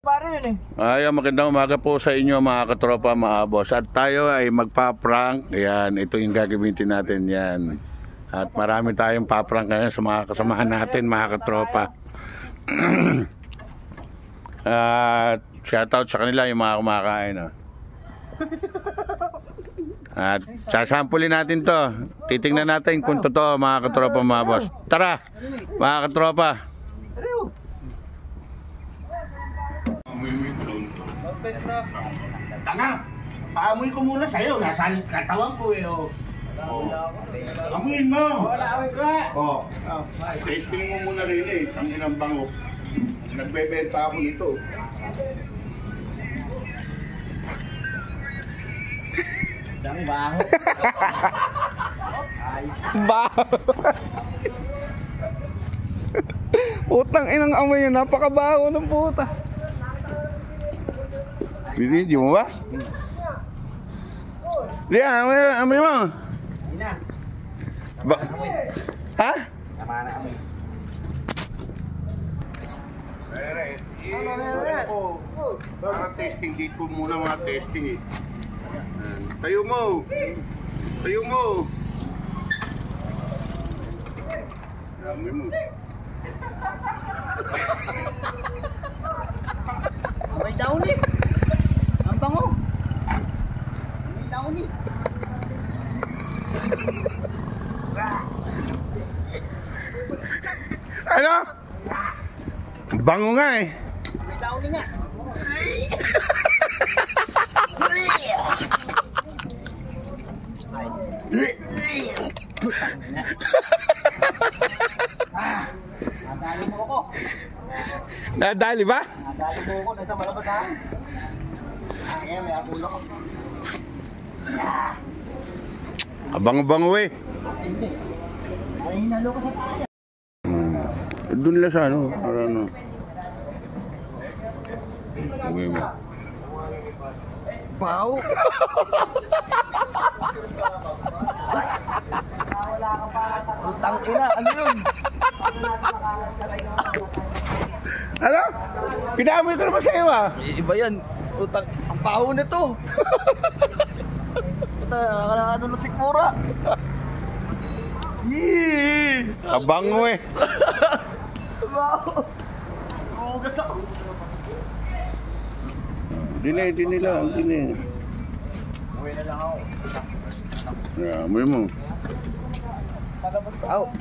Paro yun eh. Ay, magandang umaga po sa inyo mga katropa, mga boss. At tayo ay magpa-prank. Ayan, ito yung gagamitin natin yan. At marami tayong pa-prank ngayon sa mga kasamahan natin mga katropa. At shoutout sa kanila yung mga kumakain. Oh. At sasampulin natin to. Titingnan natin kung totoo mga katropa, mga boss. Tara mga katropa. Tanga, paamoy ko muna sa'yo. Nasa katawan ko eh. Oh. Amuin mo. Oh. Testing mo muna rin eh. Ang inang bango. Nagbebenta ako nito. Dang bango. Baho. Putang inang amoy yun. Napakabaho ng puta. Video mo ba? Di, amoy mo. Ina. Ha? Tama na kami. Mga testing dito muna, mga testing eh. Tayo mo. Tayo mo. Amoy mo. May daon eh. Ang bango. May daon eh. Ano? Bango nga eh. May daon eh nga. Nadali mo ako. Nadali ba? Nadali mo ako. Nasa malabas ha. Ayan, may agulo ko. Abang-bango eh. Hindi. Ay, hinalo ko sa tayo. Doon lang sa ano. Ano. Okay mo. Baho. Wala ka pa. Putang ina. Ano yun? Ano? Pinamoy ko naman sa'yo ah. Iba yan. Putang. Ang baho nito. Puta. Nakakano na sikmura. Yee. Abango eh. Baho. Hugas ako. Dini lang. Uwi na lang ako. Amoy mo. Baho.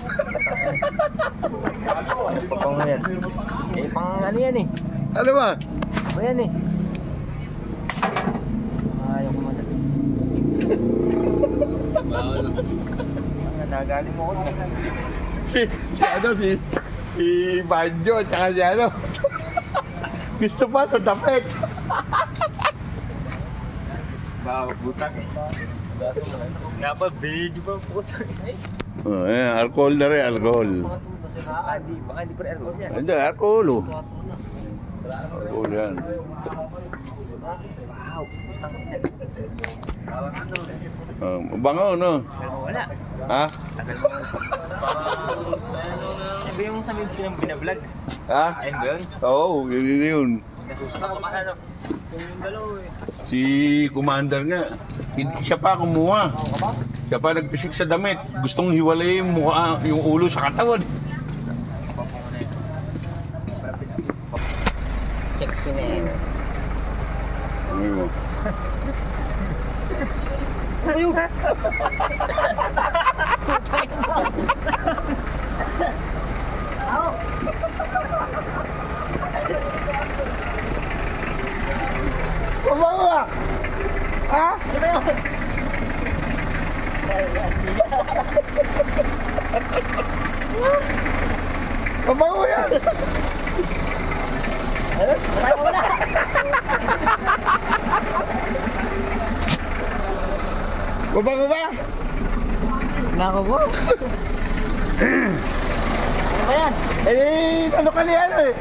Pang yan. Eh, pang ano yan eh. Ano ba? Ano yan eh. Ayaw ko man. Nagaling mo ko. Si Banjo at saka si ano. Gusto pa sa tapet. Baho, butang eh. Nga pa, video pa putang eh. Oh, alcohol na rin, alcohol. Baka hindi pa rin alcohol yan. Hindi, alcohol oh. Alcohol yan. Baho, putang ina. Bango, no? Pero wala. Ha? Ano yung sabi ng binablog? Ha? Ayun ba yun? Oo, yun. Nasusunod ako ano? Yung dalaw eh. Si Commander nga. Siya pa kumuha. Siya pa nagpisik sa damit. Gustong hiwalay yung mukha, yung ulo sa katawan. Sexy na yun. Ano mo? Ayun! Mabango ka! Ha? Ano ba yun? Mabango yan! Wala. Mabango ba? Nako po! Ano ba yan? Eh, ano ka niya ano eh?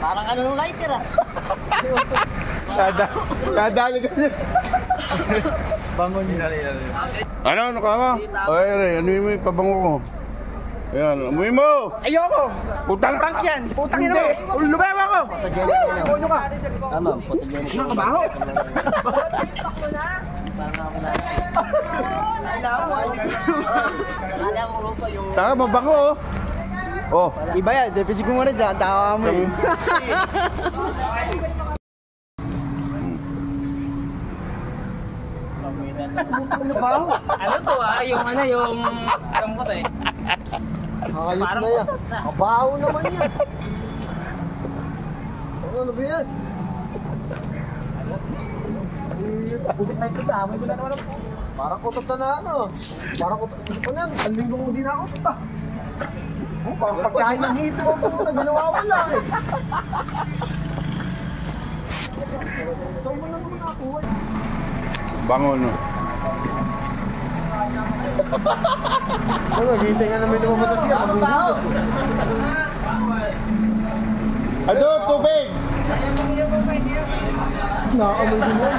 Parang ano ng lighter ah. Nadali ka niya. Bangon nyo na rin. Ano ka ba? Ay, ano yung pabango ko? Ayan, umuwi mo! Ayoko! Putang Prank yan! Putang ina mo! Lumewa ko! Ano ka? Tama, nakabaho! Taka, mabango oh! Oh, Iba yan, depisig ko muna dyan, tawa mo eh. Putang ina baho! Ano to yung rambut eh. Nakakayot na yan. Kabaho naman yan. Ano ba yan? Parang kutot na ano. Parang kutot na yan. Ang linggo mo din ako kutot. Parang pagkain ng hito ako kutot. Ginawa ko lang eh. Ito mo lang naman ako. bango no. Ano, hintay nga naman lumabas siya. Ado, tubig! Nakaamoy din yan.